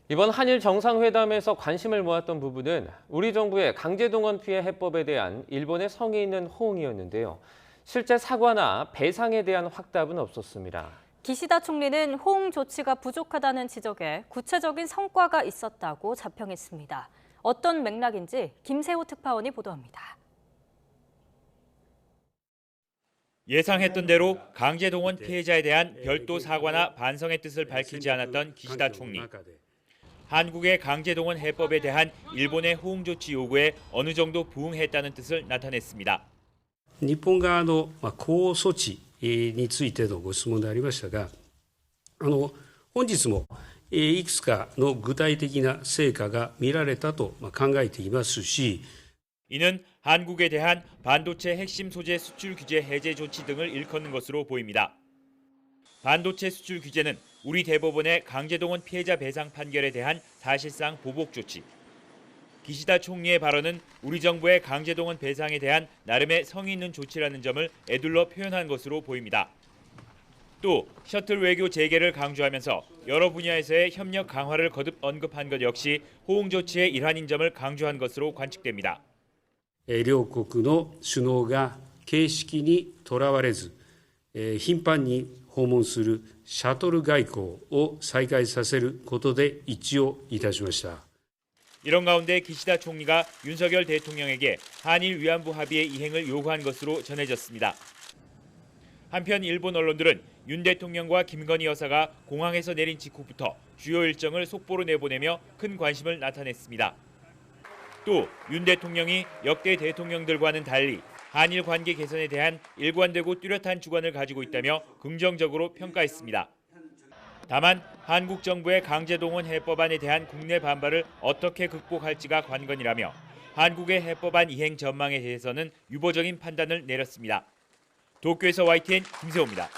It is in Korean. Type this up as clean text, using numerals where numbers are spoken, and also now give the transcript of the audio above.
이번 한일 정상회담에서 관심을 모았던 부분은 우리 정부의 강제동원 피해 해법에 대한 일본의 성의 있는 호응이었는데요. 실제 사과나 배상에 대한 확답은 없었습니다. 기시다 총리는 호응 조치가 부족하다는 지적에 구체적인 성과가 있었다고 자평했습니다. 어떤 맥락인지 김세호 특파원이 보도합니다. 예상했던 대로 강제동원 피해자에 대한 별도 사과나 반성의 뜻을 밝히지 않았던 기시다 총리. 한국의 강제동원 해법에 대한 일본의 호응 조치 요구에 어느 정도 부응했다는 뜻을 나타냈습니다. 日本側の抗措置についてのご質問でありましたが、本日もいくつかの具体的な成果が見られたと考えていますし、 이는 한국에 대한 반도체 핵심 소재 수출 규제 해제 조치 등을 일컫는 것으로 보입니다. 반도체 수출 규제는 우리 대법원의 강제동원 피해자 배상 판결에 대한 사실상 보복 조치. 기시다 총리의 발언은 우리 정부의 강제동원 배상에 대한 나름의 성의 있는 조치라는 점을 에둘러 표현한 것으로 보입니다. 또 셔틀 외교 재개를 강조하면서 여러 분야에서의 협력 강화를 거듭 언급한 것 역시 호응 조치의 일환인 점을 강조한 것으로 관측됩니다. 両国の首脳が形式にとらわれず、頻繁に訪問するシャトル外交を再開させることで一致をいたしました。 이런 가운데 기시다 총리가 윤석열 대통령에게 한일 위안부 합의의 이행을 요구한 것으로 전해졌습니다. 한편 일본 언론들은 윤 대통령과 김건희 여사가 공항에서 내린 직후부터 주요 일정을 속보로 내보내며 큰 관심을 나타냈습니다. 또 윤 대통령이 역대 대통령들과는 달리 한일 관계 개선에 대한 일관되고 뚜렷한 주관을 가지고 있다며 긍정적으로 평가했습니다. 다만 한국 정부의 강제동원 해법안에 대한 국내 반발을 어떻게 극복할지가 관건이라며 한국의 해법안 이행 전망에 대해서는 유보적인 판단을 내렸습니다. 도쿄에서 YTN 김세호입니다.